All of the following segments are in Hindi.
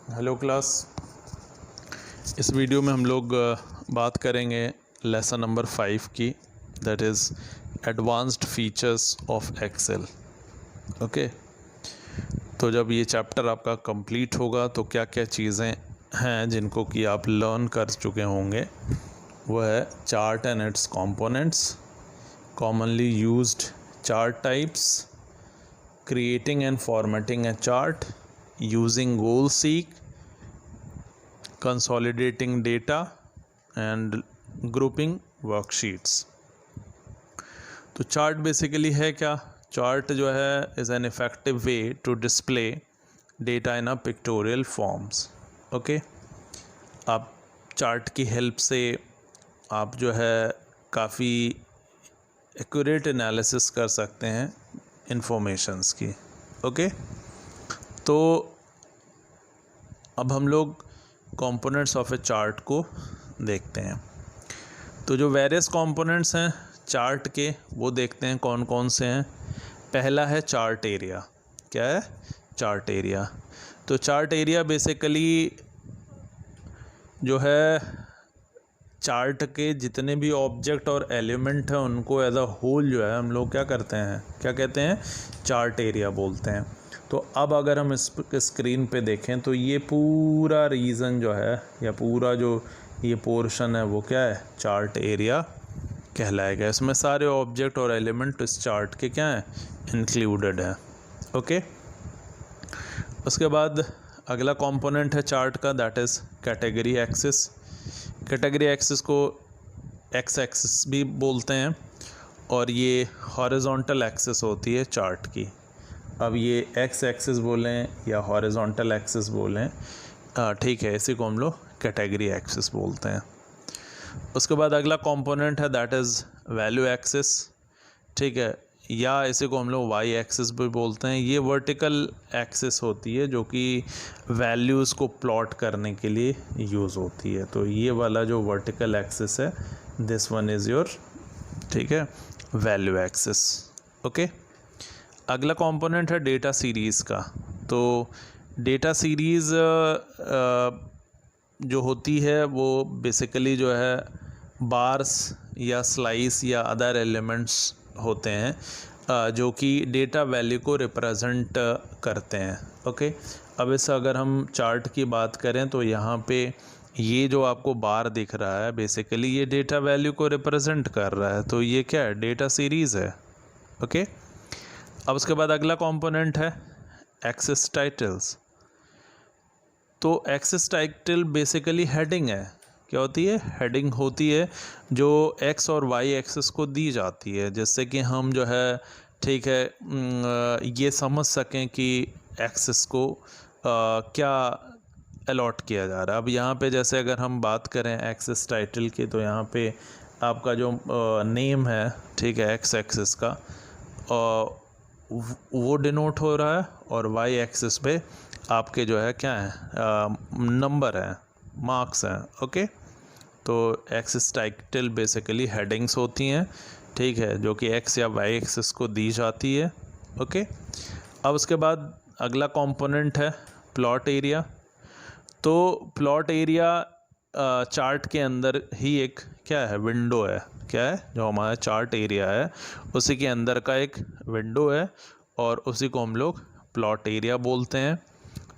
Hello class. इस वीडियो में हम लोग बात करेंगे लेसन नंबर 5 की, that is advanced features of Excel. Okay, तो जब ये चैप्टर आपका कंप्लीट होगा तो क्या क्या चीज़ें हैं जिनको कि आप लर्न कर चुके होंगे, वो है chart and it's components, commonly used chart types, creating and formatting a chart, using goal seek, consolidating data and grouping worksheets। तो चार्ट बेसिकली है क्या? चार्ट जो है is an effective way to display data in a pictorial forms. Okay, आप चार्ट की हेल्प से आप जो है काफ़ी एक्यूरेट एनालिसिस कर सकते हैं इंफॉर्मेशंस की। ओके, तो अब हम लोग कंपोनेंट्स ऑफ ए चार्ट को देखते हैं। तो जो वेरियस कंपोनेंट्स हैं चार्ट के वो देखते हैं कौन कौन से हैं। पहला है चार्ट एरिया। क्या है? Chart area. तो चार्ट एरिया बेसिकली जो है चार्ट के जितने भी ऑब्जेक्ट और एलिमेंट हैं उनको एज अ होल जो है हम लोग क्या करते हैं, क्या कहते हैं? चार्ट एरिया बोलते हैं। तो अब अगर हम इस स्क्रीन पे देखें तो ये पूरा रीजन जो है या पूरा जो ये पोर्शन है वो क्या है? चार्ट एरिया कहलाएगा। इसमें सारे ऑब्जेक्ट और एलिमेंट इस चार्ट के क्या हैं? इंक्लूडेड है। ओके, उसके बाद अगला कंपोनेंट है चार्ट का, that is category axis. Category axis को एक्स एक्सिस भी बोलते हैं और ये हॉरिजॉन्टल एक्सिस होती है चार्ट की। अब ये एक्स एक्सिस बोलें या हॉरिजॉन्टल एक्सिस बोलें, ठीक है, इसी को हम लोग कैटेगरी एक्सिस बोलते हैं। उसके बाद अगला कंपोनेंट है दैट इज़ वैल्यू एक्सिस। ठीक है, या इसी को हम लोग वाई एक्सिस भी बोलते हैं। ये वर्टिकल एक्सिस होती है जो कि वैल्यूज़ को प्लॉट करने के लिए यूज़ होती है। तो ये वाला जो वर्टिकल एक्सिस है, दिस वन इज़ योर, ठीक है, वैल्यू एक्सिस। ओके, अगला कंपोनेंट है डेटा सीरीज़ का। तो डेटा सीरीज़ जो होती है वो बेसिकली जो है बार्स या स्लाइस या अदर एलिमेंट्स होते हैं जो कि डेटा वैल्यू को रिप्रेजेंट करते हैं। ओके, अब इस अगर हम चार्ट की बात करें तो यहाँ पे ये जो आपको बार दिख रहा है बेसिकली ये डेटा वैल्यू को रिप्रेजेंट कर रहा है। तो ये क्या है? डेटा सीरीज़ है। ओके, अब उसके बाद अगला कंपोनेंट है एक्सेस टाइटल्स। तो एक्सेस टाइटल बेसिकली हेडिंग है। क्या होती है? हेडिंग होती है जो एक्स और वाई एक्सिस को दी जाती है, जिससे कि हम जो है, ठीक है, ये समझ सकें कि एक्सिस को क्या अलॉट किया जा रहा है। अब यहाँ पे जैसे अगर हम बात करें एक्सेस टाइटल की तो यहाँ पे आपका जो नेम है, ठीक है, एक्स एक्सिस का वो डिनोट हो रहा है और वाई एक्सिस पे आपके जो है क्या है? नंबर हैं, मार्क्स हैं। ओके, तो एक्सिस टाइटल बेसिकली हेडिंग्स होती हैं, ठीक है, जो कि एक्स या वाई एक्सिस को दी जाती है। ओके, अब उसके बाद अगला कंपोनेंट है प्लॉट एरिया। तो प्लॉट एरिया चार्ट के अंदर ही एक क्या है? विंडो है। क्या है? जो हमारा चार्ट एरिया है उसी के अंदर का एक विंडो है और उसी को हम लोग प्लॉट एरिया बोलते हैं।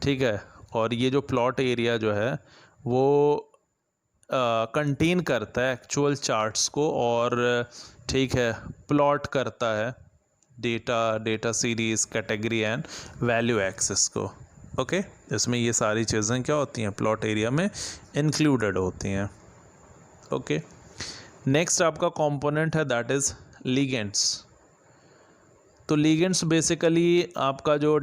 ठीक है, और ये जो प्लॉट एरिया जो है वो कंटेन करता है एक्चुअल चार्ट्स को और, ठीक है, प्लॉट करता है data series, category and value axis को। ओके, इसमें ये सारी चीज़ें क्या होती हैं? प्लॉट एरिया में इंक्लूडेड होती हैं। ओके, नेक्स्ट आपका कंपोनेंट है दैट इज़ लीगेंड्स। तो लीगेंड्स बेसिकली आपका जो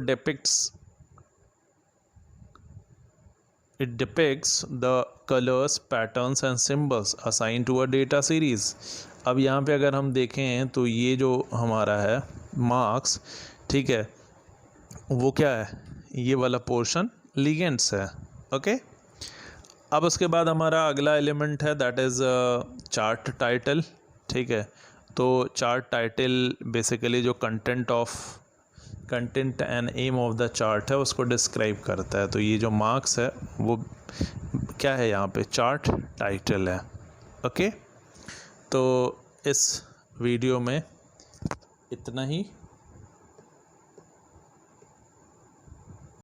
it depicts the colors, patterns and symbols assigned to a data series। अब यहाँ पे अगर हम देखें तो ये जो हमारा है मार्क्स, ठीक है, वो क्या है? ये वाला पोर्शन लीगेंड्स है। ओके, अब उसके बाद हमारा अगला एलिमेंट है दैट इज़ चार्ट टाइटल। ठीक है, तो चार्ट टाइटल बेसिकली जो content of content and aim of the chart है उसको डिस्क्राइब करता है। तो ये जो मार्क्स है वो क्या है, यहाँ पे चार्ट टाइटल है। ओके, तो इस वीडियो में इतना ही।